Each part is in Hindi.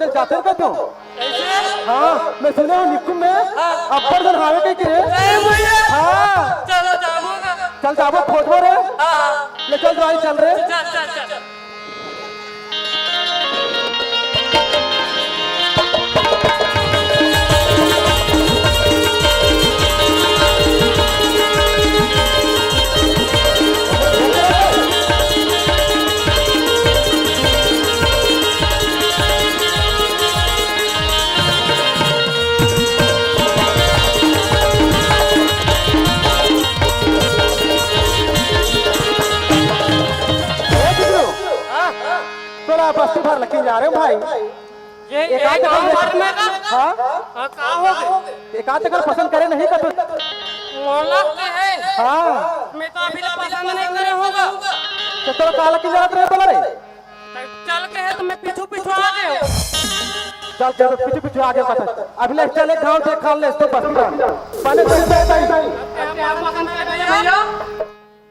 बजे जाते का तो ऐसे हाँ मैं सुना हूँ निकुम में अब्बर जन हावे के हाँ चलो जाऊंगा चल जाबो खोजबो रे ले चल दवाई चल रे चल चल चल बस्ती भर लकी जा रहे हो भाई ये एक भर में का हाँ कहाँ हो गए एक आध जगह पसंद करे नहीं कर मोहल्ला के है हाँ मैं तो अभी तक पसंद नहीं करे होगा तो तेरा काला की जरूरत नहीं बोला रे चल के है तो मैं पीछू पीछू आ गए चल चल पीछे पीछे आगे पता अभी ले चले गांव से खा ले तो बस्ती भर पहले तो भैया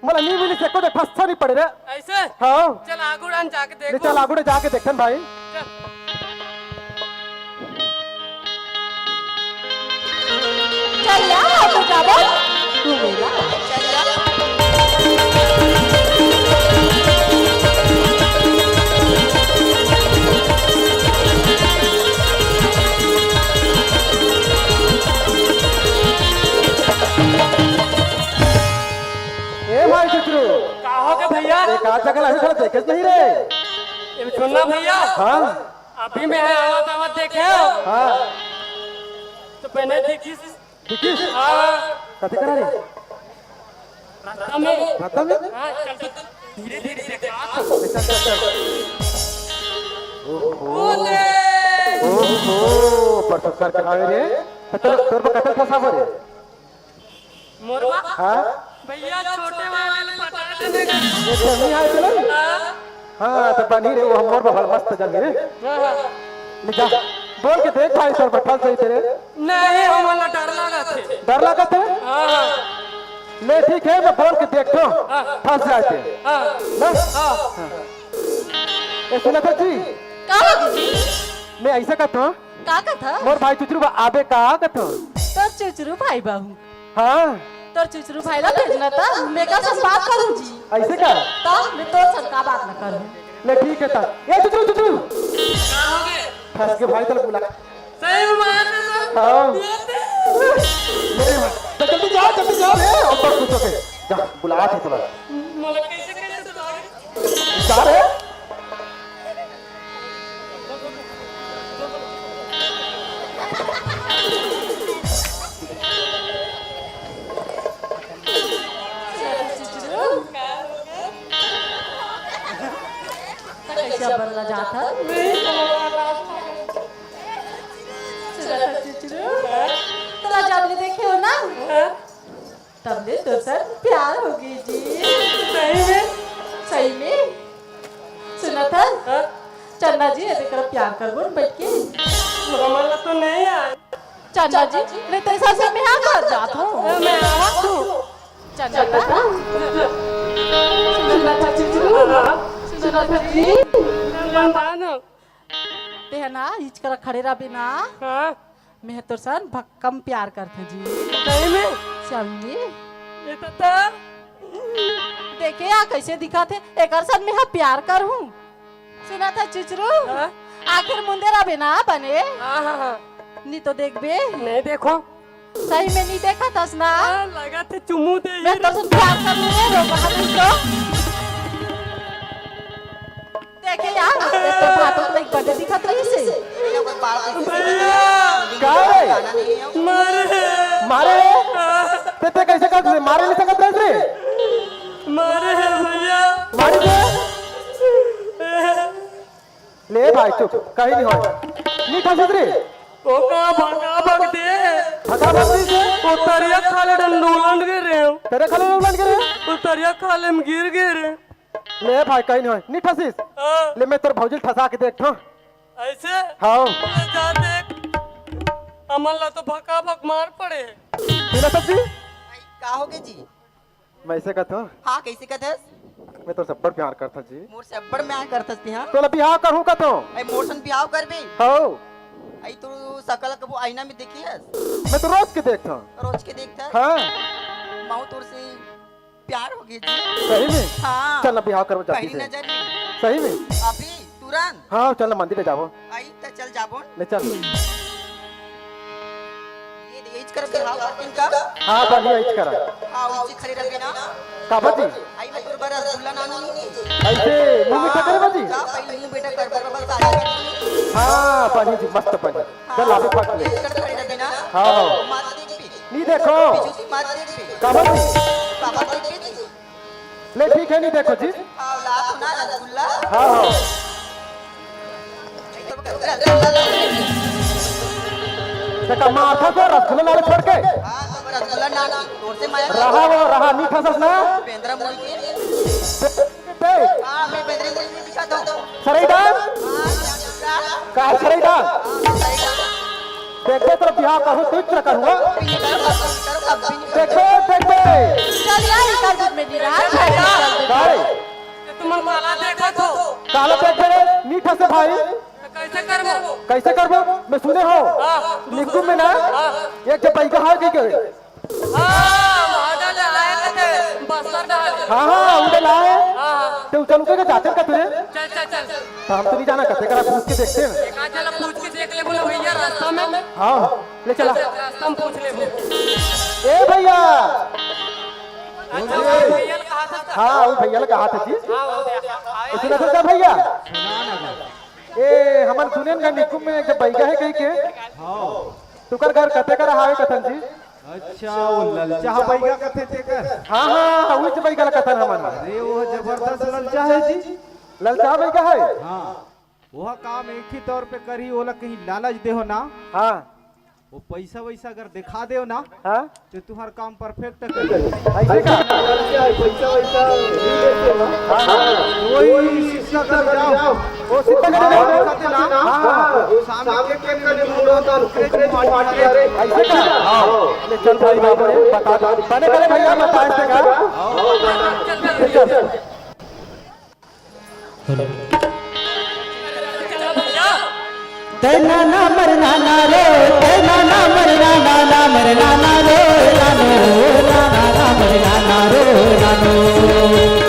मला नी मिली से को फंसा नहीं पड़े रे ऐसे हाँ चल आगुड़ान जाके ले देखो चल आगुड़े जाके देखन भाई चल या तो जाबो तू मेरा चल या ए भाई चित्रू कहाँ हो गए भैया एक आध जगह अभी थोड़ा देखे नहीं रे ये सुनना भैया हाँ अभी मैं आवत आवत देखे हो हाँ तो पहले देखी देखी हाँ कथी करा रे हमें खाता में हाँ चल तो धीरे धीरे देखा चल चल चल ओले ओहो परसों कर करावे रे तो तोर पर कतल फंसा रे मोरवा हाँ भैया छोटे वाले पटा देने का ये तो नहीं आए चलो हाँ तो बनी रे वो हम और बबल मस्त जल रे ले जा बोल के देख भाई सर बैठल सही तेरे नहीं हमारा डर लगा थे डर लगा थे हाँ ले ठीक है मैं बोल के देखता हूँ फंस जाते हाँ ना हाँ ए सुना था जी कहाँ गई मैं ऐसा कहता हूँ का था मोर भाई चुचरू आबे का कहता हूँ तोर चुचरू भाई बाहू हाँ तोर चुचरू भाई ला भेजना था मैं का संग बात करूं जी ऐसे का तो मैं तोर संग का बात न करूं ले ठीक है ता ए चुचरू चुचरू कहाँ हो गए फंस के भाई तले बुला सही में मार दे हाँ तो जल्दी जा रे ऊपर कुछ के जा बुला थे तोला मतलब कैसे कैसे तो भागे जा रे कैसे बदला जाता तोरा जब ले देखे हो ना तब ले तो सर प्यार हो गई जी सही में सुना था चन्ना जी ऐसे कर प्यार कर बोल बैठ के हमारा तो नहीं आया चन्ना जी मैं तेरे साथ से मैं यहाँ कर जाता हूँ मैं आवा हूँ चन्ना सुना था सुना था जी बताना ते है ना इच कर खड़े रह बिना हाँ मैं तो सन भक्कम प्यार करते जी सही में समझी ये तो था देखे या कैसे दिखा थे एक सन में प्यार कर हूँ सुना था चुचरू आखिर मुंदे रह बिना बने हाँ हाँ हाँ नहीं तो देख बे नहीं देखो सही में नहीं देखा था ना लगा थे चुमू दे मैं तो प्यार कर लूँगा रो बहादुर तो देखे यार तो बातों में एक बड़े दिखत रही से क्या रे मारे मारे ते कैसे कर मारे नहीं सकत रे मारे भैया मारी दे ले भाई चुप कहीं नहीं हो नहीं फंस रे ओ का भाग दे भगा बंदी से उतरिया खाले डंडोलन गिर रहे हो तेरे खाले में लग गए उतरिया खाले में गिर गए ले भाई कहीं नहीं हो नहीं फंसिस ले मैं तेरे भौजी ठसा के देखता ऐसे हाँ जा देख अमला तो भका भक मार पड़े पीला सब्जी का हो गए जी वैसे कहता हाँ कैसे कहते मैं तो सब्बर प्यार करता जी। मोर से अब्बड़ में करतस ती हां तो बिहाव करूं का तो आई मोर सन बियाह करबे हो आई तू सकल कबो आईना में देखियस मैं तो रोज के देखता हूं। रोज के देखता हाँ माऊ तोर से प्यार हो गई जी सही में हां चल ना बिहाव कर जाती पहली से नजर में सही में अभी तुरंत हाँ चल ना मंदिर ले जाओ आई त चल जाबो ले चल ये देज कर बियाह करतिन का हाँ बढ़िया इच करा हां उची खड़ी रह बिना काबा जी आई मैं तोर बर रसगुल्ला नानू ऐसे मुंह मीठा करे बाजी जा पहले मुंह बेटा कर बर बस आ जा हाँ पानी जी मस्त पानी चल आगे पक ले देज कर खड़ी रह बिना हाँ मार देख भी नहीं देखो बिजू मार देख भी काबा जी बाबा देख भी ले ठीक है नहीं देखो जी हां लाख ना रसगुल्ला हाँ हाँ देखा माथा से रसगुल्ला लाले छोड़ के हां तो रसगुल्ला नाना तोर से माया रहा वो रहा मीठा सस ना पेंद्रा मोई के दे हां मैं पेंद्रे मोई में दिखा दो सराई डाल हां कहा सराई डाल देखो तो बिहाव करूँ तू इतना करूँगा देखो देखो चल यार कर दूध में निराश है भाई तुम काला देखो तो काला देख मेरे मीठा से भाई कैसे करबो कैसे करबो मैं सुने हो निकुम में ना एक जब पैका हार गई करे हां माडा लाए कते बस्तर डाल हाँ हाँ उधर लाए हां तो चल के जाते का तुझे चल चल चल तो हम तो नहीं जाना करते करा पूछ के देखते हैं एक आज चल पूछ के देख ले बोले भैया रास्ता में हाँ ले चला रास्ता में पूछ ले ए भैया अच्छा भैया कहा था हाँ वो भैया लगा हाथ जी हां वो देखा सुना था भैया ए हमन सुने ना निकुम में एक बैगा है कहीं के तुकर घर कते कर हावे कथन जी अच्छा वो ललचा बैगा कथे थे कर हाँ हाँ उच बैगा कथन हमन अरे वो जबरदस्त ललचा है जी ललचा बैगा है हाँ वह काम एक ही तौर पे करी ओला कहीं लालच दे हो ना हाँ वो पैसा वैसा अगर दिखा दे ना हाँ तो तुम्हारा काम परफेक्ट कर ऐसे का पैसा वैसा वही शिक्षा कर जाओ वो सीता का कहते ना हाँ सामने के मुंडा ताल माटी अरे ऐसे का ले चल भाई बाबू बता दो बने बने भैया बता ऐसे का चल तेना ना मरना ना रो तेना ना मरना ना ना मरना ना रो नानो नाना ना मरना ना रो नानो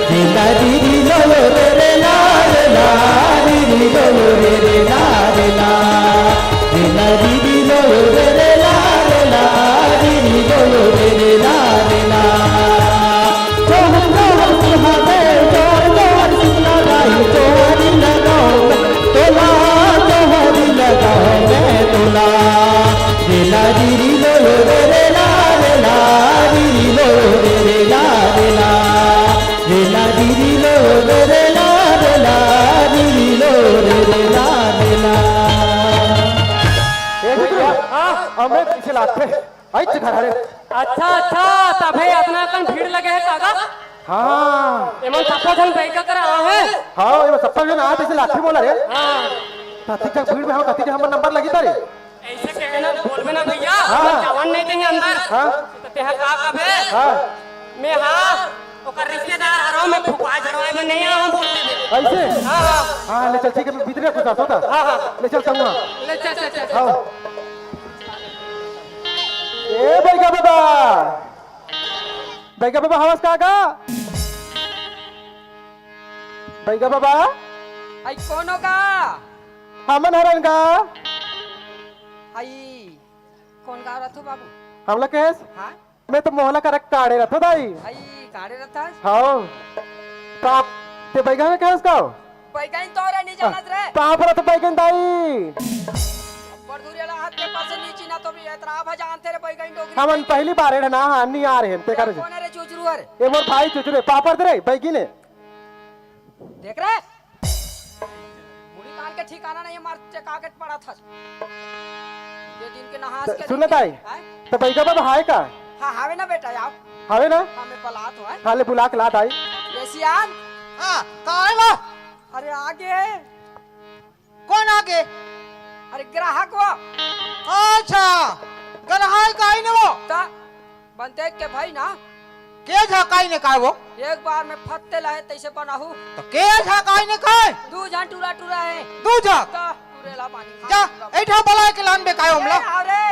दिला दीदी लो रे ला रे ला दीदी लो रे ला रे ला दिला दीदी लो रे ला रे ला दीदी लो रे ला रे ला तो हम सुहावे जोर जोर सुना गाई जोर लगाओ तोला तोहरी लगाओ मैं तोला दिला दीदी लो रे ला रे ला दीदी लो रे ला रे ला दिला दीदी लो रे ला रे ला दीदी लो रे ला रे ला ए भैया हमें पीछे लाते आई घर रे अच्छा अच्छा तबे अपना कन भीड़ लगे है कागा हाँ एमन सपा जन बैठा कर आ है हाँ ये सब जन आ पीछे लाठी बोला रे हां ताती का भीड़ में हम कती के हमर नंबर लगी तारे ऐसे कहना बोलबे ना भैया हाँ। जवान नहीं देंगे अंदर हाँ तो तेहा का कबे हाँ मैं हां ओकर रिश्तेदार हरो में फुकवा झड़वाए में नहीं आऊं बोल दे ऐसे हां हां हाँ ले चल ठीक है मैं भीतर कुछ होता हां हां ले चल संगवा ले चल चल चल हाँ ए बैगा बाबा बैगा बाबा हवस काका बैगा बाबा आई कौन होगा हमन हरन का आई कौन गा रहा था बाबू हमला केस हाँ मैं तो मोहला करक काड़े रहा था दाई आई काढ़े रहता हाँ ताप ते बैगा में केस का बैगन तो और नहीं जानत रे ताप रहा तो बैगन दाई बड़दूरी वाला हाथ के पास नीचे ना तो भी इतना भजान तेरे बैगन डोगरी हमन पहली बार है ना हाँ नहीं आ रहे हैं ते कर कौन है रे चुचरू अरे ये मोर भाई चुचरे पापड़ दे रे बैगी ने देख रहे मुड़ी कान के ठिकाना नहीं मार कागज पड़ा था ये दिन के नहास के सुन ताई तो बैगा बाबा हाय का हाँ हावे ना बेटा यार हावे ना हमें पलात हो है हाले बुला के लात आई ये सियान हाँ कहाँ है वो अरे आगे कौन आगे अरे ग्राहक वो अच्छा ग्राहक का ही ना वो ता बनते के भाई ना के झकाई ने काय वो एक बार में फत्ते लाए तैसे बनाहू तो के झकाई ने काय दू जन टूरा टूरा है तू झक तो टूरेला पानी जा ऐठा बलाय के लान बे काय हमला अरे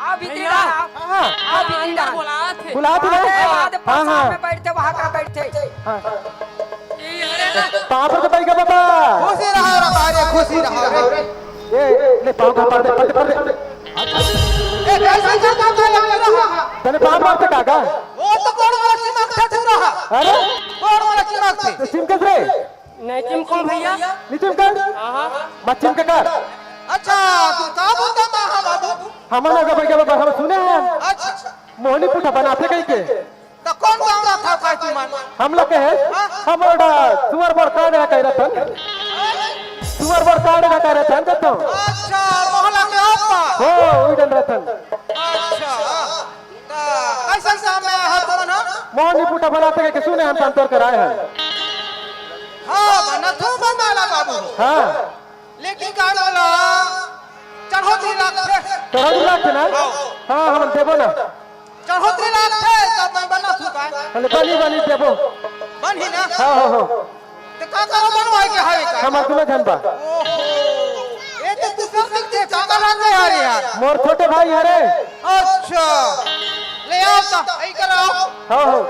आ भीतर आ आ भीतर बोला थे बुला तू आधे हाँ हाँ में बैठते वहां का बैठते पाँव पर तो बैठ गया बाबा खुशी रहा रे बारे खुशी रहा रे ए ले पाँव का पर दे ए कैसे झका तो लग रहा तने पाँव मारते काका वो तो कोण वाला चिमक था तू रहा अरे कोण वाला चिमक थे तो चिमकस रे नहीं चिमको भैया नी चिमकस मत चिमके कर अच्छा तू का बोलता महा बाबू हमारा का बैठ गया बाबा हम सुने हैं अच्छा मोहनी पुठा बनाते कहीं के तो कौन गाँव था काय तू मान हम लोग के है हमारा सुअर बर काढ़ कह रहा था सुअर बर काढ़ कह रहा था कहता हूँ अच्छा मोहल्ला के आपा हो उड़न रतन अच्छा कैसा काम में है तुम ना मोहनी पुठा बनाते के सुने हम संतोर कर आए हैं हाँ बना तो बनाला बाबू हाँ लेकिन का वाला चढ़ोतरी लाख थे चढ़ोतरी लाख थे ना हाँ हम देबो ना चढ़ोतरी लाख थे तब मैं बना थूका हले बनी देबो बन ही ना हाँ हाँ हाँ तो का करो बनवाई के हावे का हमार तुम्हें धन बा ओहो ये तो तू सब दिखते चावल आते यार यार मोर छोटे भाई हरे अच्छा ले आओ तो ऐ करो हाँ हाँ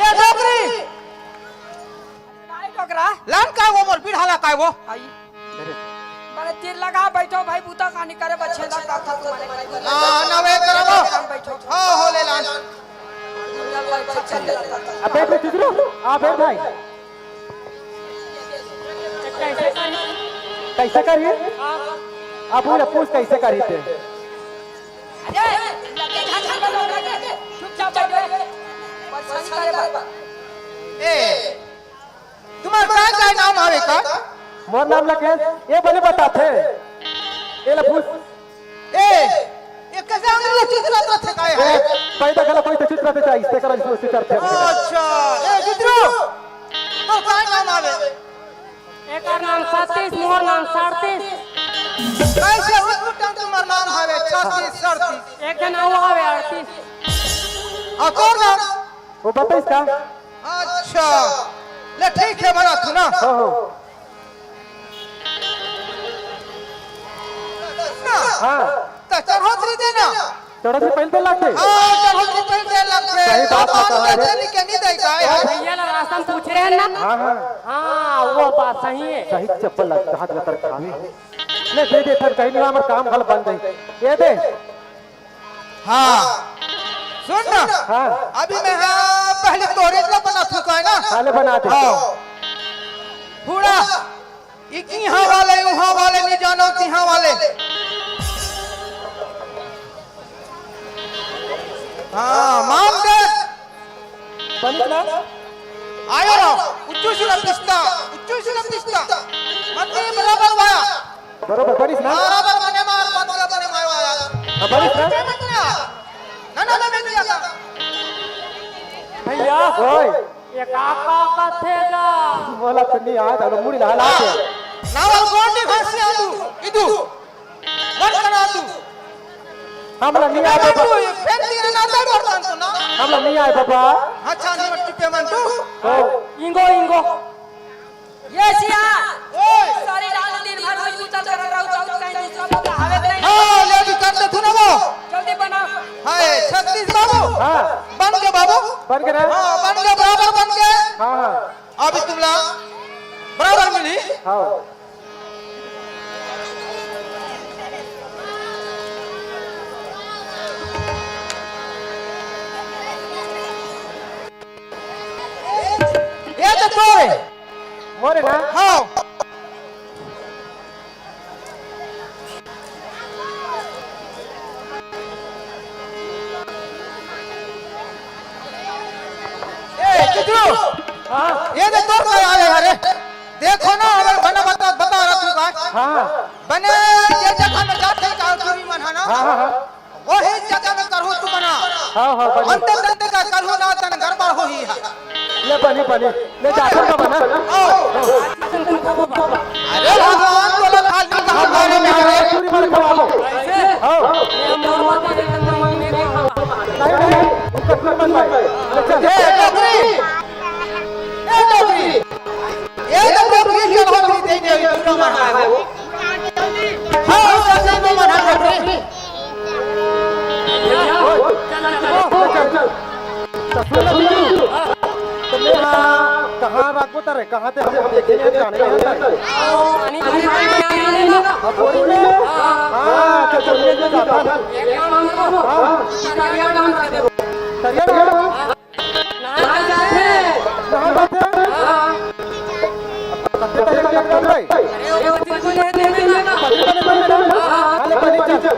ए डोकरी काय टोकरा लान का वो मोर बिढ़ाला का वो आई बड़े तीर लगा बैठो भाई बूता कहानी करे बच्चे दा का था तुम्हारे हां ना वे करो बैठो हां हो ले लान अब बैठ तिजरू आ बैठ भाई कैसे करिए आप बोले पूछ कैसे करिए थे अरे लगे झांझा बनो लगे चुपचाप बैठो परेशानी करे बा ए तुम्हारा का नाम आवे का मोर नाम लगे ये बने बताते ये ला पूछ ये कैसे अंग्रेजी चित्राता थे काय है पैदा गला कोई तो चित्र पे चाहिए करा जिसको चित्र थे अच्छा ए चित्रो तो काय नाम आवे एक और नाम 37 मोहर नाम 37 कैसे उठन तुम्हारा नाम आवे 36 37 एक जन हुआ है 38 आ कौन नाम वो बताइस का अच्छा ले ठीक है बना तू ना हाँ हाँ हाँ तो चढ़ोतरी देना चढ़ो से पहले लगते हां चढ़ोतरी पहले लगते सही बात तो बता रहे। देने के नहीं दे का है भैया ला रास्ता में पूछ रहे हैं ना हाँ हाँ हाँ वो बात सही है सही चप्पल लग हाथ लतर खावे ले दे दे फिर कहीं नहीं हमारा काम गल बन गई ये दे हां सुन ना हाँ अभी मैं पहले तोरे का बना चुका है ना साले बना दे हाँ पूरा यहाँ वाले वहाँ वाले नहीं जानो तिहाँ वाले हाँ मान दे बनी ना आयो ना उच्चू सुरक्षिता मतलब ये बराबर वाया बरोबर बनीस ना बराबर बने मार मतलब बने मार वाया बनीस ना ना मैं नहीं आता भैया ओए ये काका का थेगा बोला तो नहीं आया था मुड़ी ला के नावल कौन नहीं घास से आलू इदू वन करा तू हमला नहीं आया तू बाबा पेंटिंग रे ना दे बर्तन तो ना हमला नहीं आया बाबा अच्छा नहीं मत पेमेंट तू इंगो इंगो ये सिया ओए सारी रात दिन भर रोज पूछा कर रहा हूं चाउच कहीं दूसरा का हवे नहीं हां ले भी कर दे तू ना वो जल्दी बनाओ हाय 36 बाबू हाँ बन गए बाबू बन गया ना हां बन गए बराबर बन गए हाँ हाँ अभी तुमला बराबर मिली हाँ ये तो तोरे मोरे ना हां ए कितरो हाँ ये तो तोर का आए अरे देखो ना अगर बना बता रहा तू का हाँ बने ये जगह में जाते का चोरी मन है ना हाँ हाँ हाँ वही जगह में करहु तू बना हाँ हाँ बनी अंत अंत का करहु ना तन गड़बड़ हो ही है ले बनी बनी ले जाकर का बना अरे भगवान बोला खाली कहां बारे में है पूरी बार खवा लो हाँ ये मोहब्बत है एकदम मन में देखा नहीं नहीं उसका फिर मन तो सुन ना चुचरू, तुमने यहाँ कहाँ राखो तारे, कहाँ थे हम देखे नहीं जाने नहीं तारे। पानी पानी पानी ना अब बोरी में, हाँ, तो चलिए जो जाता है, एक काम करो हाँ, सरिया डाउन कर दो सरिया डाउन, ना जाते कहाँ जाते हैं? कहाँ जाते हैं भाई? अरे वो बच्चे को ले दे ना पानी पानी पानी पानी, हाँ ले पानी चल,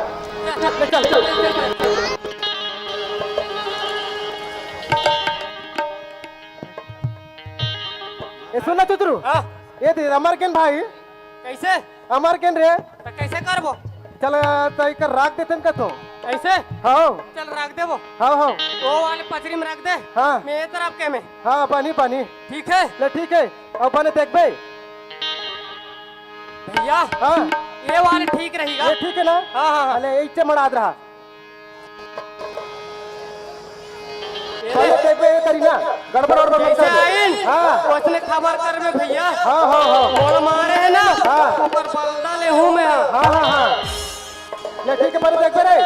ले चल। ये सुन ना चुचरू, ये दे अमर केन भाई, कैसे अमर केन रे, तो कैसे करबो चल तो एक राख देते हैं तो, कैसे हाँ, चल रख दे वो हाँ, वाले पचरी में रख दे हाँ, मैं तरफ के में हाँ पानी पानी, ठीक है ले ठीक है, अब पानी देख भाई, भैया हाँ, ये वाले ठीक रहेगा ये ठीक है ना, हाँ हाँ अरे एक चे मराद रहा, ये पानी देख भाई करी ना, गड़बड़ और कैसे आइन हाँ, उसने खबर कर में भैया हाँ, हाँ, हाँ, बोल मारे है ना हाँ। ऊपर बलदा ले हूँ मैं हाँ, हाँ, हाँ, ले ठीक है पानी देख भाई रे,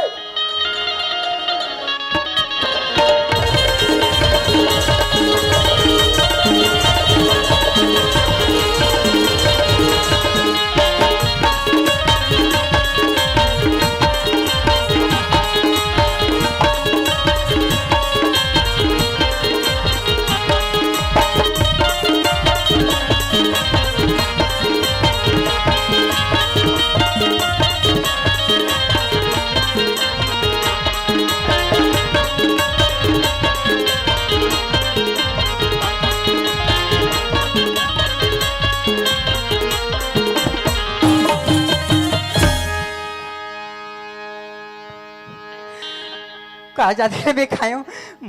कहा जाते भी खायो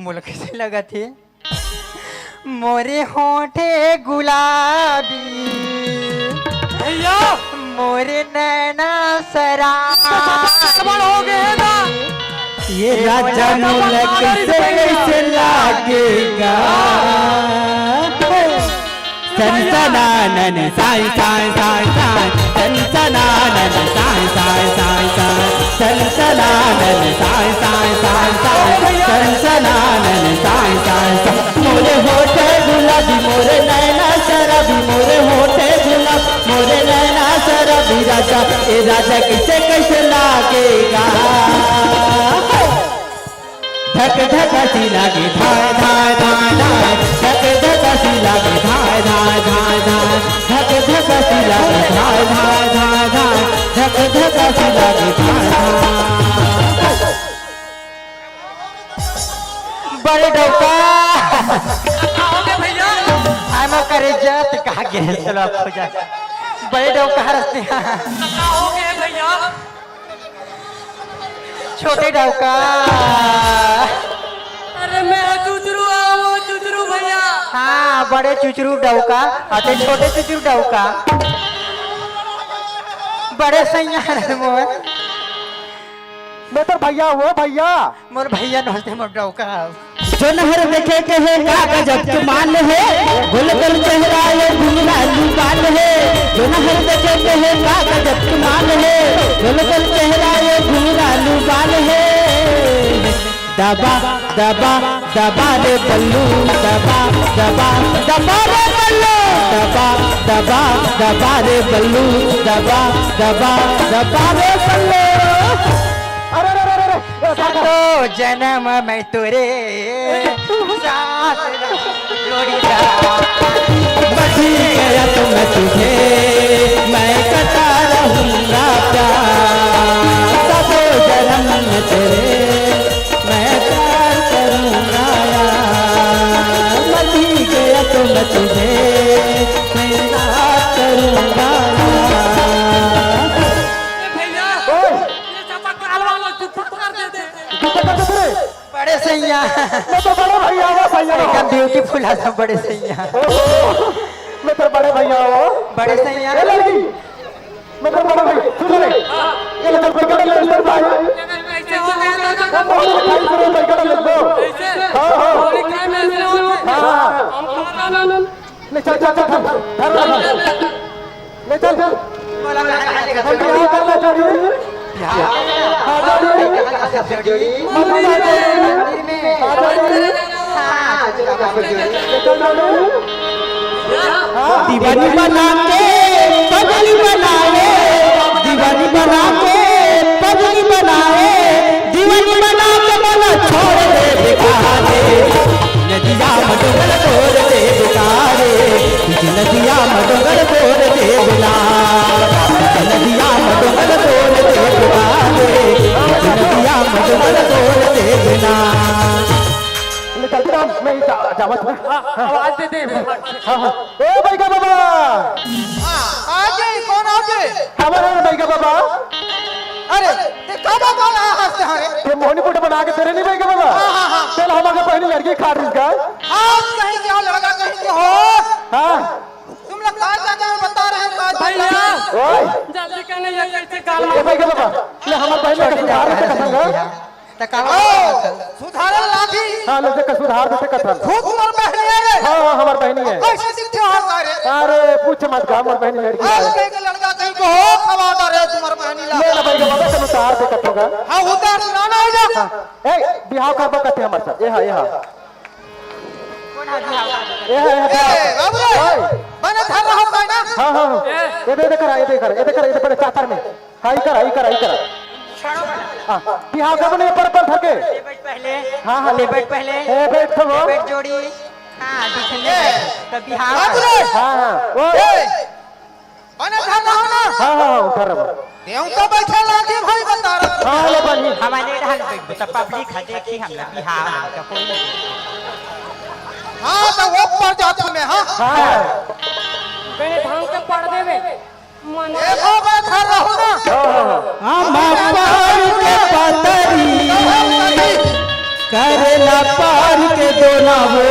मुल्क से लगा थे मोरे होठे गुलाबी भैया मोरे नैना खबर हो गए ना ये राजा मुलक से कैसे लागेगा सनसनानन साई साई साई साई सनसनानन साई साई साई साई सनसनानन साई साई साई साई सनसनानन साई साई साई मोरे होठे गुलाबी मोरे नैना शराबी मोरे होठे गुलाबी मोरे नैना शराबी राजा ए राजा कैसे कैसे लागेगा धक धक सी लागे धाय धाय धाय धाय धक धक सी लागे धाय धाय धाय धाय धक धक सी लागे धाय धाय धाय धाय धक धक सी लागे धाय धाय बड़े डोका हो गए भैया हम करे जात कहा गया चलो आप हो जाए बड़े डोका रस्ते हो गए भैया छोटे डोका अरे मैं चुचरू आओ चुचरू भैया हाँ बड़े चुचरू डौका आते छोटे चुचरू डौका बड़े सैया मोर मैं तो भैया हो भैया, मोर भैया नमस्ते मोर डौका जो नहर देखे के है का गजब कमाल है गुल गुल चेहरा ये घुंघरालू बाल है जो नहर देखे के है का गजब कमाल है गुल गुल चेहरा ये घुंघरालू बाल है दबा दबा दबा रे बल्लू दबा दबा दबा रे बल्लू दबा दबा दबा रे बल्लू दबा दबा दबा रे बल्लू अरे अरे अरे अरे तो जन्म मैं तुरे साथ जोड़ीदा बची गया तो मैं तुझे मैं करता रहूंगा प्यार सबो जन्म में तेरे मैं प्यार करूंगा यार बची गया तो मैं तुझे मैं प्यार करूंगा यार भैया ओए ये चपक वाला चुप कर देते बड़े सैया मैं तो बड़े भैया हो भैया हो। एकदम ब्यूटीफुल है बड़े सैया मैं तो बड़े भैया हो, बड़े सैया ये लड़की मैं तो बड़ा भैया सुन ले ये लड़का पैकेट ले ले भाई कैसे हो गया दादा हम बहुत पैकेट ले लो कैसे हाँ हाँ और क्या में ऐसे होते हाँ हम खाना ना ले चल चल चल चल ले चल चल बोला हम क्या करना चाहिए हाँ जोड़ी मंदिर में दीवानी बना के पगली बनाए, दीवानी बना के पगली बनाए, दीवानी बना के बोला छोड़ दे बेकारे, नदिया मडोगर छोड़ दे बेकारे, नदिया मडोगर छोड़ दे बिला, नदिया मडोगर छोड़ दे बेकारे, नदिया मडोगर छोड़ दे बिला। चलती राम मैं जावत में आवाज दे दे ओ भाई का बाबा आजे कौन आजे हमारे भाई का बाबा अरे ते कब कौन हंसते हैं ये मोहनी पुट बना के तेरे नहीं भाई का बाबा चल हमारे पहली लड़की खाट रही का आप कहीं क्या लड़का कहीं के हो हाँ तुम लोग कहाँ जाके हमें बता रहे हैं कहाँ भैया ओए जल्दी कहने ये कैसे काल ये भाई का बाबा ये हमारे पहले का सुधार देते कथंगा सुधारल लाठी हाँ लोग का सुधार देते कथन खूब तुम्हारे बहनी है हाँ हमारी बहनी है कैसे दिखते हो हमारे अरे पूछ मत का हमारी बहनी लड़की आप है कहीं के लड़का कहीं को हो कब आ रहे हो तुम्हारे बहनी ला ले ना भाई का बाबा का सुधार दे कथंगा हाँ उधर सुनाना हो जा ए बिहाव का बाबा कहते हमारे साथ ये हाँ ए बाबू रे बने धर रहा हो ना हाँ हाँ ये दे कर ये दे पड़े चातर में हाँ ये करा हाँ बिहाव का बने पर धर के पहले हाँ हाँ ले बैठ पहले ए बैठ तो वो बैठ जोड़ी हाँ दिखने तो बिहार बाबू रे हाँ हाँ ओ बने धर रहा हो ना हाँ हाँ उधर रहो देव तो बैठे लाठी भाई बता रहा हाँ ले बनी हमारे ढाल पे तो पब्लिक है देखी हमला बिहार का कोई नहीं हाँ तो वो पर जाती में हाँ हाँ मैंने ढंग से पढ़ देवे मन देखो मैं धर रहा हूँ ना हम पार के पतरी करेला पार के दोना हो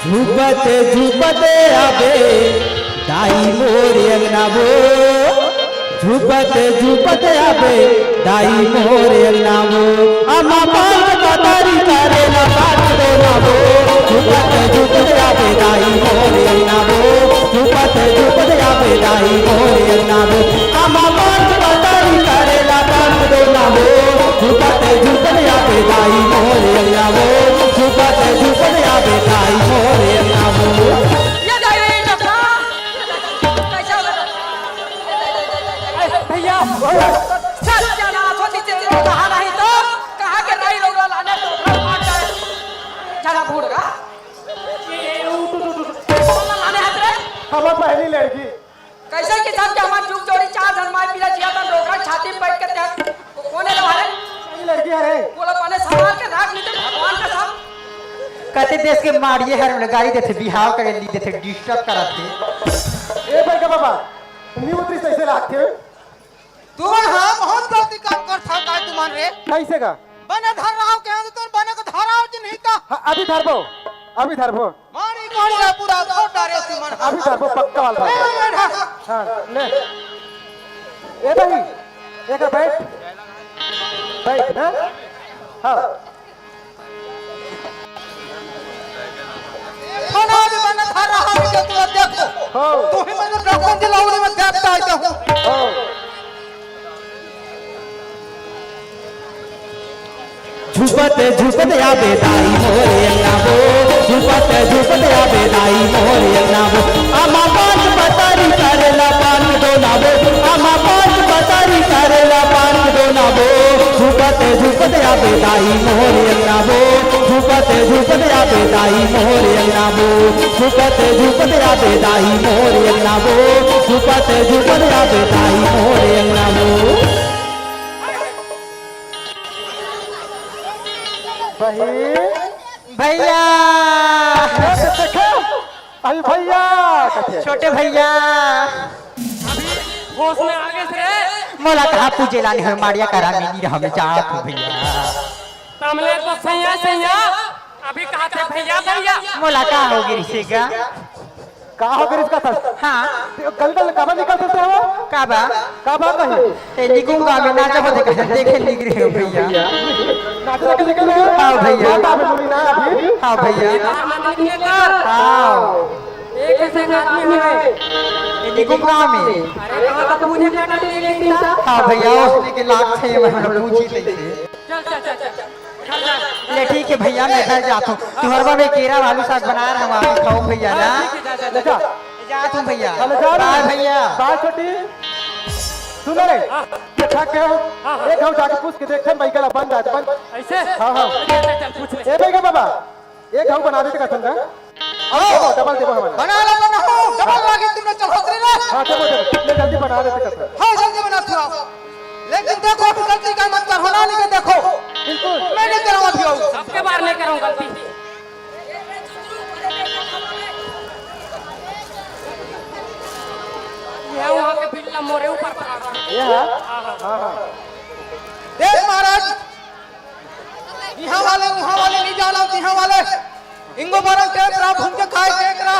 झुपते झुपते आबे दाई मोर अंगना वो झुपते झुपते आबे दाई मोर अंगना वो हम पार के पतरी करेला पार के दोना हो झुपते झुपते आबे दाई मोर अंगना वो झुपते झुपते आबे दाई मोर अंगना वो हम पार के पतरी करेला पार के दोना हो झुपते झुपते आबे दाई मोर अंगना वो झुपते झुपते आबे दाई मोर अंगना वो ये जाए रे डबला कैसा लगा भैया चल जाना छोटी चीज कहा नहीं तो कहा के नहीं लोग लाने तो मार जाए चला भूड़गा लाने हाथ रे हमारी पहली लड़की कैसे कि सब के हमार जुग जोड़ी चार जन मार पिला जिया तन रोकड़ा छाती पैट के त्या कोने लवारे पहली लड़की है रे बोला पाने संभाल के राख नहीं तो भगवान का सब कहते देश के मारिए हर गाड़ी देते बिहार कर ली देते डिस्टर्ब कराते ए भाई का बाबा नी उतरी कैसे रखते तू हाँ बहुत गलती काम कर था काय तू मान रे कैसे का बने धर रहा हूँ क्या तो बने को धरा हो नहीं का हाँ, अभी धरबो मारी कोड़ी रे पूरा तो डरे तू मान अभी धरबो पक्का वाला धरबो। हाँ ले ए भाई एक बैठ ना हाँ खाना भी बने धर रहा हूँ क्या तू देखो हो तू ही मैंने डॉक्टर दिलाऊंगी मैं देखता हूँ हो झुपते झुपते आबे दाई मोरे अंगना वो झुपते झुपते आबे दाई मोरे अंगना वो आमा पांच पतारी करेला पान दोना वो आमा पांच पतारी करेला पान दोना वो झुपते झुपते आबे दाई मोरे अंगना वो झुपते झुपते आबे दाई मोरे अंगना वो झुपते झुपते आबे दाई मोरे अंगना वो झुपते झुपते आबे दाई मोरे अंगना वो भैया अभी भैया कहते छोटे भैया होश में आगे से मोला कहा पूजे लाने हो मारिया करा मिली हमें चाहत हूँ भैया सामने तो सैया अभी कहा थे भैया मोला कहा होगी रिसेगा कहाँ हो गई इसका था हाँ कल कब निकल सकते हो काबा कब कहीं ते निकूंगा मैं ना जब देखे निक रहे हो भैया नाटक के निकल रहे हो हाँ भैया आप बोली ना अभी हाँ भैया हाँ एक ऐसे आदमी है ते निकूंगा में अरे कहाँ तक मुझे क्या हाँ भैया उसने के लाख थे मैं पूछी ले चल घर जा ले ठीक है भैया मैं घर जाता हूँ तुम्हारा में केरा आलू साग बना रहा हूँ आप खाओ भैया ना ले जा जाता हूँ भैया चल जा बाय भैया बाय छोटी सुनो रे ये ठग गए हो एक हम जाके पूछ के देखते भाई का बंद है बंद ऐसे हाँ हाँ चल पूछ ले ए भाई का बाबा एक हम बना देते का ठंडा डबल देबो हमारे बना लो डबल लागे तुमने चढ़ोतरी ना हाँ देबो ले जल्दी बना देते का हाँ जल्दी बना थी आप लेकिन देखो अभी गलती का मत कर होना नहीं के देखो बिल्कुल मैं नहीं करूँगा अभी आओ सबके बार नहीं करूँ गलती ये वहाँ के बिल्ला मोरे ऊपर पड़ा रहा है। ये है हाँ हाँ देख महाराज यहाँ वाले वहाँ वाले नहीं जाना यहाँ वाले इंगो बारह टेक रहा घूम के खाए टेक रहा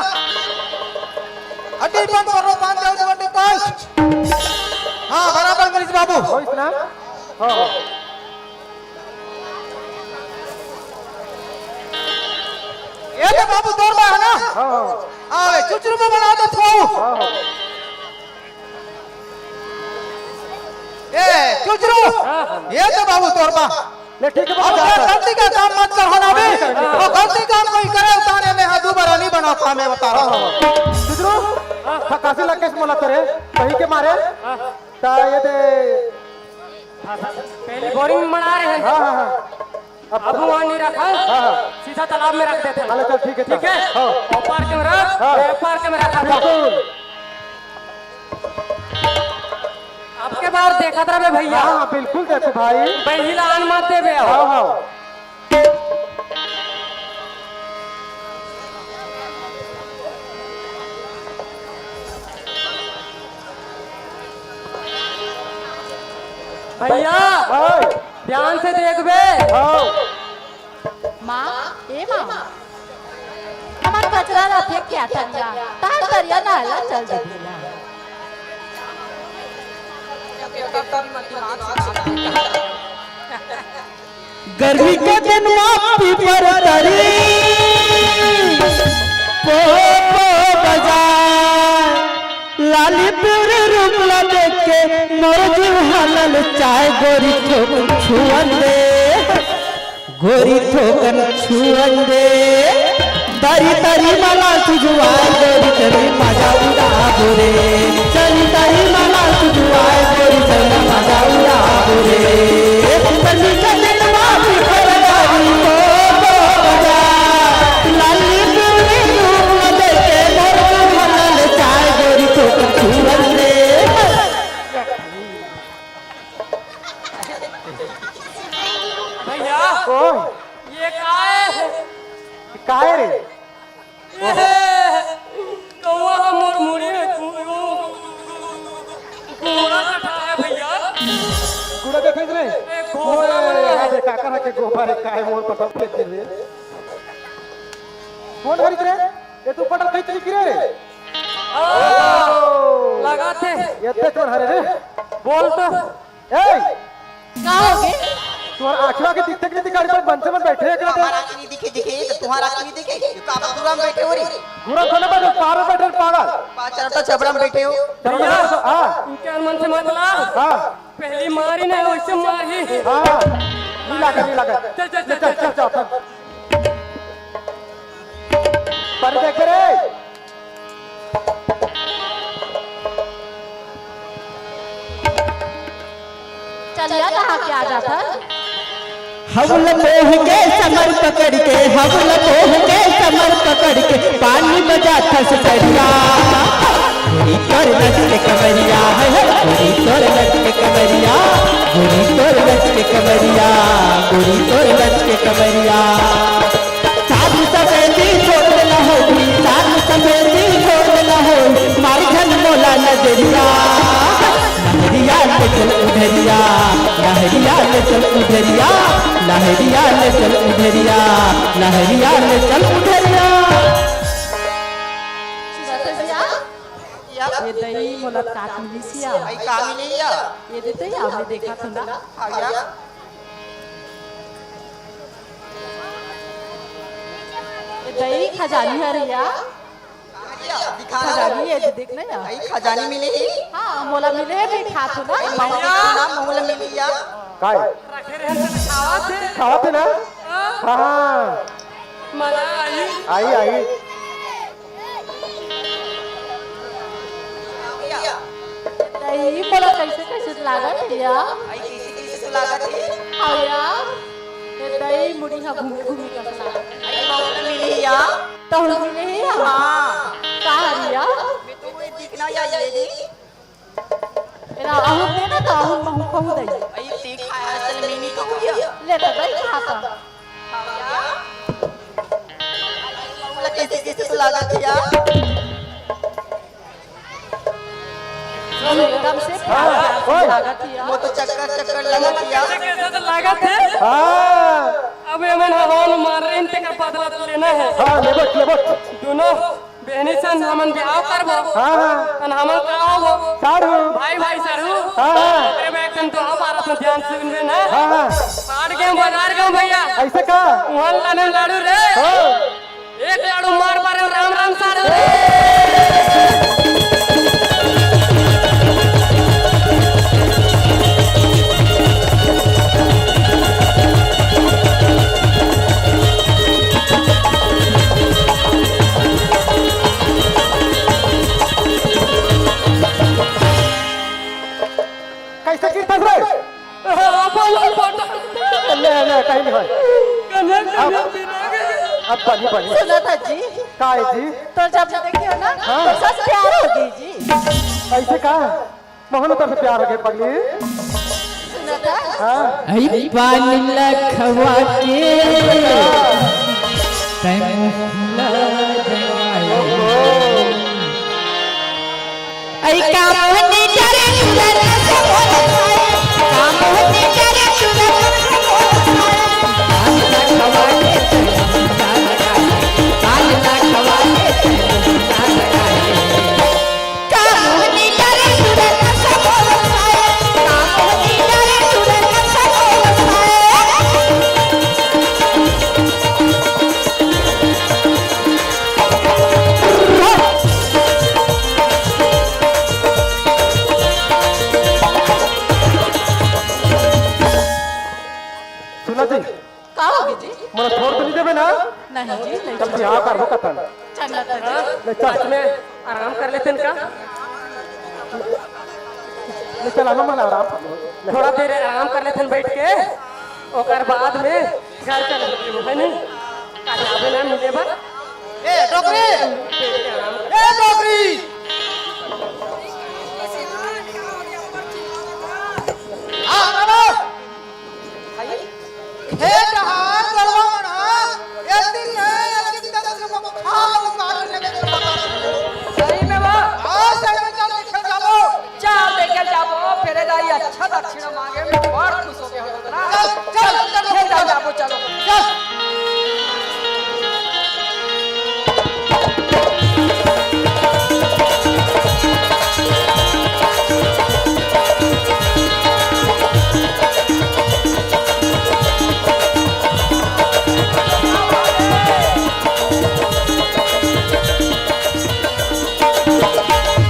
हड्डी बंद करो बांध दे हड्डी बंद हाँ बराबर मरीज बाबू हो इतना हाँ ये ले बाबू दौड़ रहा है ना हाँ हाँ आवे चुचरू में बना दो थो हाँ ए चुचरू ये तो बाबू दौड़ रहा ले ठीक है अब बाबा ये गलती का काम मत कर होना भी और गलती काम कोई करे उतारे में हाथ दोबारा नहीं बना पा मैं बता रहा हूँ सुधरो थकासी लग के मोला करे कहीं के मारे ता ये दे पहले बोरिंग में बना रहे हैं हाँ हाँ हाँ अब वहाँ नहीं रखा हाँ सीधा तालाब में रख देते हैं चल ठीक है ठीक है हाँ और पार्क में रख हाँ। पार्क में रखा बिल्कुल आपके बार देखा था भैया हाँ हाँ बिल्कुल देखो भाई पहला आन माते बे हाँ हाँ भैया हाँ ध्यान से देख बे हाँ माँ ए माँ हमार कचरा ना फेंक क्या तरिया तार तरिया ना हला चल दे दिया गर्मी के दिन मापी पर तरी पो बजाए लाली प्यूरे रूपला देख के मोर जीव हलल चाय गोरी ठोकन छुअन दे गोरी ठोकन छुअन दे तरी तरी माला सुजुआए गोरी चली मजा उड़ा बोरे चली तरी माला सुजुआए गोरी चली मजा उड़ा बोरे गर्मी के दिन मापी पर तरी पो बजाए लाली प्यूरे रूपला देख के मोर जीव हलल चाय गोरी ठोकन छुअन दे भैया ओह ये का है काहे रे कौवा का मुरमुरी है कूड़ा कटा है भैया कूड़ा देखे रे एक घोड़ा बना है। अरे काका के गोबर काहे मोर पर सब फेंक दे कौन खरीद रे ये तू पटल कहीं चली रे लगाते ये ते चोर हरे रे बोल तो ए का हो गए तोर आंखवा के दिखते के गाड़ी पर बंसे में बैठे एक हमारा आँख नहीं दिखे दिखे तो तुम्हारा आँख नहीं दिखे तो आप दूरा में बैठे हो रे पूरा खाना पर पार में बैठे पागल पाचरटा छबड़ा में बैठे हो चल हां इनके मन से मतलब हां पहली मारी नहीं वैसे मारी हां नहीं लगा चल चल चल चल चल पर देख रे चलिया कहाँ के आ जाता हम लपोह के समर पकड़ के हम लपोह के समर पकड़ के पानी बजा थस सरिया गोरी तोर लच के कमरिया है गोरी तोर लच के कमरिया गोरी तोर लच के कमरिया गोरी तोर लच के कमरिया साधु सफेदी छोड़ देना होगी साधु सफेदी छोड़ देना होगी मारी धन मोला नजरिया लहरिया ले चल उधरिया लहरिया ले चल उधरिया लहरिया ले चल उधरिया लहरिया ले चल उधरिया ये दही मुलाकात मिली सिया भाई काम ही नहीं है ये देते ही आपने देखा था ना आ गया ये दही खजानी है रिया दिखा रहा खजानी ये देख ना यार भाई खजानी मिली ही हाँ मोला मिले भी खा तो ना मामूला मिली या काय रखे रहन तन खावा थे खावत ना हाँ हाँ मला आई आई आई दही मला कैसे कैसे लागत है या आई कैसे कैसे तो लागत है हाँ या ये दही मुड़ी हा घूम घूम कर लागत आई बहुत मिली या तो हम नहीं है हाँ का हरिया मैं तो कोई दिखना या ये दी मेरा आहू देना तो आहू महू कहू दही आई ती खाया चल मिनी को या ले तो दही खाता बोला कैसे कैसे तो लागत है या एकदम से ओए। लागत है या वो तो चक्कर चक्कर लागत है या कैसे तो लागत है हाँ अब हमें हवन मार रहे हैं तेरा बदला तो लेना है हाँ लेबट लेबट दोनों बहनी सन हमन ब्याह करबो हाँ हाँ अन हमन का हो सारू भाई भाई सरू हाँ हाँ तेरे में एकदम तो हमारा तो ध्यान से सुनबे ना हाँ हाँ पाड़ के बाजार गए भैया ऐसे का वहां लाने लाडू रे हो एक लाडू मार मारे राम राम सारू कैसे कीर्तन रे ले ले कहीं नहीं है अब बनी बनी सुना था जी काय जी तो जब देखियो ना हाँ। तो सच प्यार होगी जी ऐसे का मोहन तो से प्यार हो गए पगली सुना था हाँ आई पानी लखवा के तैमुला जगाए आई कामनी करे सुदर से बोले कामनी करे सुदर से बोले लखवा के तैमुला जगाए लखवा के तैमुला जगाए कामनी करे सुदर से बोले कामनी करे सुदर से सुना जी का होगी जी मला छोड़ तो नहीं देवे ना नहीं जी नहीं चल बिहार कर वो कथन चंगा था जी ले चल में आराम कर लेते का ले चल आना मला आराम कर लो। थोड़ा देर आराम कर लेते बैठ के ओकर बाद में घर चल है नहीं काहे आवे ना मिले बा ए डोकरी ए डोकरी आ बाबा हे जहान गलवा मना एती है एती तक से खाओ काट लगे सही में बा आ सही में चल देखे जाओ चाल देखे जाबो फेरे जाई अच्छा दक्षिण मांगे में बड़ खुश हो गए हो ना चल चल खेल जाओ जाबो चलो चल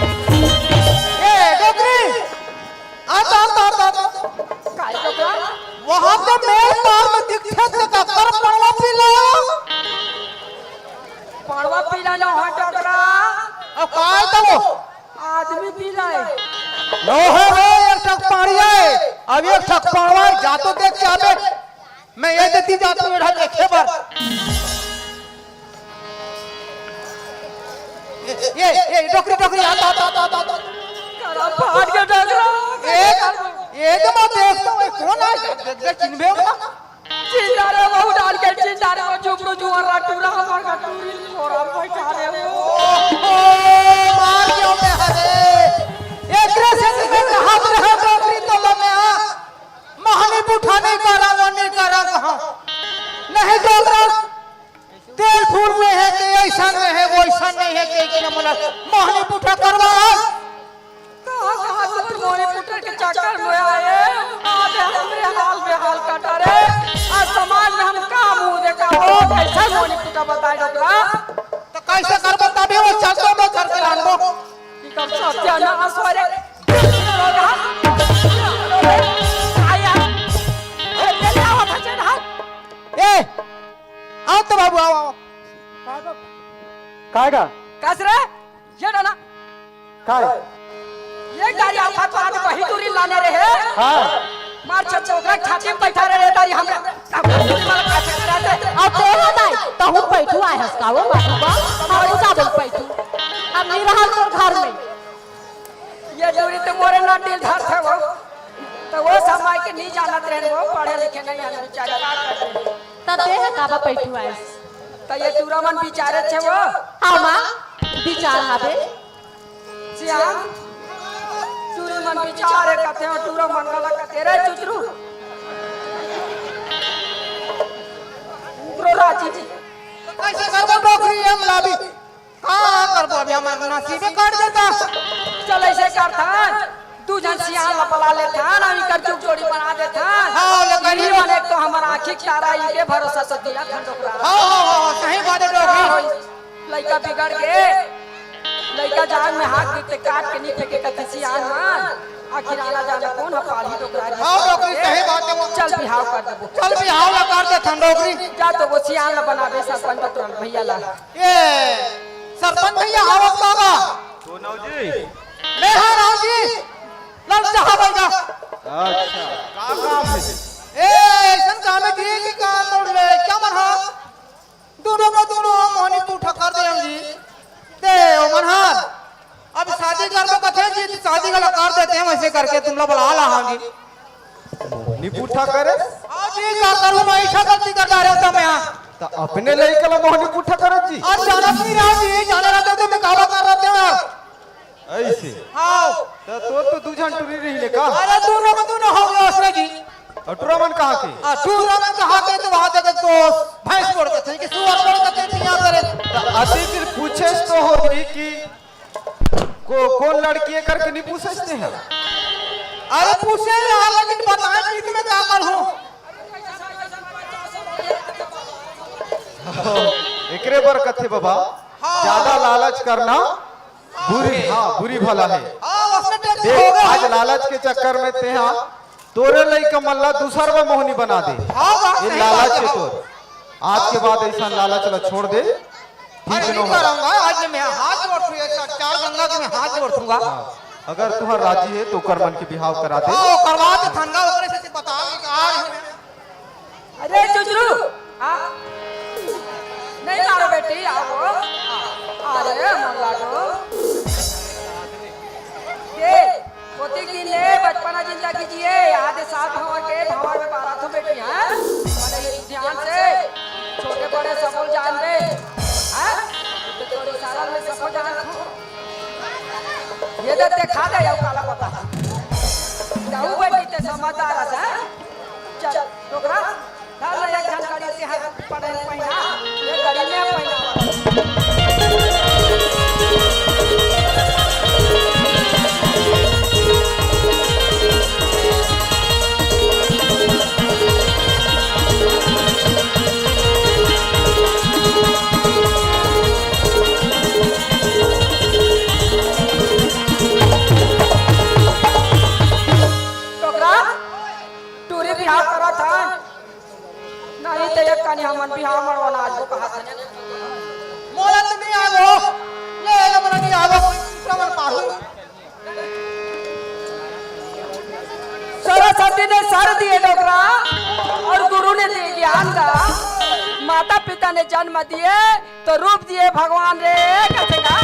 ए डोकरी आता आता आता काय डोकरा वहां पे मेल पार में दिखे थे का कर पड़वा पी लो पड़वा पीला ना हो डोकरा अब काय तो वो आदमी पीला है लो है वो एक ठक पानी है अब एक ठक पड़वा जा तो देख के आबे मैं ये देती जाता हूं इधर देखे पर ये डोकरी डोकरी आता आता आता आता करा फाड़ के डोकरा एक बात देखता हूं कौन है देख चिन्हबे होगा चिंदारे बहु डाल के चिंदारे को चुपड़ू जुआरा टूरा हमार का टूरी छोरा बैठा रे वो मार क्यों में हरे एकरे से में हाथ रहे डोकरी तो लो में आ महानी पुठा नहीं करा वो नहीं करा कहां नहीं डोकरा तेल फूल में है कि ऐसा में है वो ऐसा नहीं है कि मतलब महानी पुठा करवा कहां से मोनी पुटर के चक्कर में आए आज हमरे हाल में हाल काटा रे आज समाज में हम का मुंह देखा हो कैसा मोनी पुटर बताए डोकरा तो कैसे कर बता भी वो चलतो में कर के लान दो कि कब सत्यानाश हो रे आया का कस रे ये डाना काय ये गाड़ी आफत आदि वही दूरी लाने रहे हाँ मार चौका छाती में बैठा रहे दारी हमरा अब तेरा दाई तो हम बैठू आए हस का वो बाबू बा हम उसा बन बैठू अब नहीं रहा तोर घर में ये दूरी तो मोरे ना दिल धर था वो तो वो समय के नहीं जानत रहे वो पढ़े लिखे नहीं है बेचारे का कर त देह का बा बैठू आए तो ये दूरा मन बिचारे छे वो हाँ मां विचार हाबे श्याम दूरी मन बिचारे कहते हो दूरा मन वाला कहते रे चुचरू उग्रो राजी जी कैसे करबो नौकरी हम लाभी हां करबो अभी हम नसीबे काट देता चल ऐसे करता तू जन सियान लपला लेता ना इनकर चुप जोड़ी बना देता हां लेकिन हीरो ने तो हमारा आंखी तारा इनके भरोसा से दिया ठंडोकरा हां सही बात है डॉक्टर लड़का बिगड़ गए लड़का जान में हाथ देते काट के नहीं फेंके कहते सियान मान आखिर आना जाना कौन है पाली डोकरा हां डॉक्टर सही बात है चल बिहाव कर दे चल बिहाव ला कर दे ठंडोकरी जा तो वो सियान ला बनावे सरपंच डॉक्टर भैया ला ये सरपंच भैया आवत बाबा तो नौजी मैं हां राव जी लल साहब आएगा अच्छा का काम है ए ऐसा काम है कि काम मोड़ ले क्या मन हा दोनों मोहनी तू ठकर दे हम जी दे ओ मनहार अब शादी कर दो कथे जी शादी का कर देते हैं वैसे करके तुम लोग बुला ला हां जी निपुठा करे हां जी का करूं मैं ऐसा गलती कर रहा था मैं तो अपने लड़का ला मोहनी पुठा करत जी आज जाना नहीं रहा जी जाने रहते तो मैं काबा कर रहे थे ऐसे हां तो दू जन टुरी रही ले का अरे दोनों में दोनों हो गया उसने जी अटुरामन कहाँ के टूरा में कहा के तो वहां तक तो भैंस छोड़ के थे कि सुअर छोड़ के थे यहाँ करे अति फिर पूछे तो होगी कि कौन लड़की है करके नहीं पूछते हैं अरे पूछे यार लेकिन बताएं कि मैं क्या कर हूं एकरे बर कथे बाबा ज्यादा लालच करना बुरी हाँ बुरी भला है उसने टेंशन हो देख गया आज लालच के चक्कर में ते हाँ तोरे लइका मल्ला दूसर में मोहनी बना दे ये लालच है तोर आज के बाद ऐसा लालच ला छोड़ दे ठीक अरे है नहीं करूंगा आज मैं हाथ जोड़ूंगा चार गंगा के मैं हाथ जोड़ूंगा अगर तुहर राजी है तो कर मन के बिहाव करा दे हां करवा दे ठंडा ओकरे से बता कि आज अरे चुचरू हां नहीं मारो बेटी आओ अरे मंगला को के पोती की ले बचपना जिंदगी जिए याद है साथ भंवर के भंवर में बारात हो बेटी हैं माने ये ध्यान से छोटे बड़े सब जान दे हैं तो थोड़ी सारा में सब जान ये दे खा दे यो काला पता जाऊ बेटी ते समझदार है चल टोकरा डाल ले एक जानकारी से हाथ पड़े पहिना ये गड़ी में पहिना बिहाव करा था नहीं तो एक कनी हमन बिहाव मरवाना आज को कहा था मोला तो नहीं आगो ले ले मोला नहीं आगो प्रमाण पाहु सरस्वती ने सर दिए डोकरा और गुरु ने दिए ज्ञान का माता पिता ने जन्म दिए तो रूप दिए भगवान रे कहेगा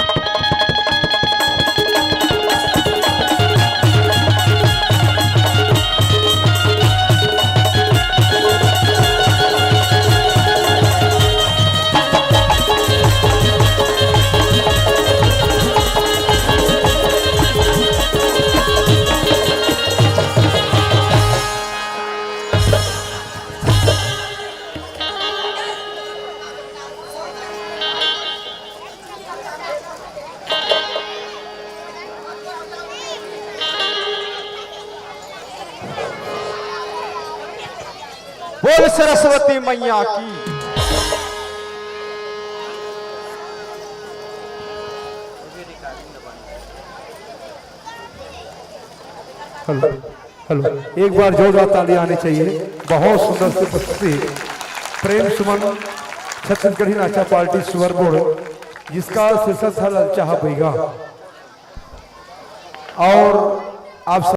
बोल सरस्वती मैया की हेलो हेलो एक बार जोरदार ताली आनी चाहिए। बहुत सुंदर से प्रस्तुति प्रेम सुमन छत्तीसगढ़ी नाचा पार्टी सुवरगढ़ जिसका शीर्षक था ललचाहा बैगा। और आप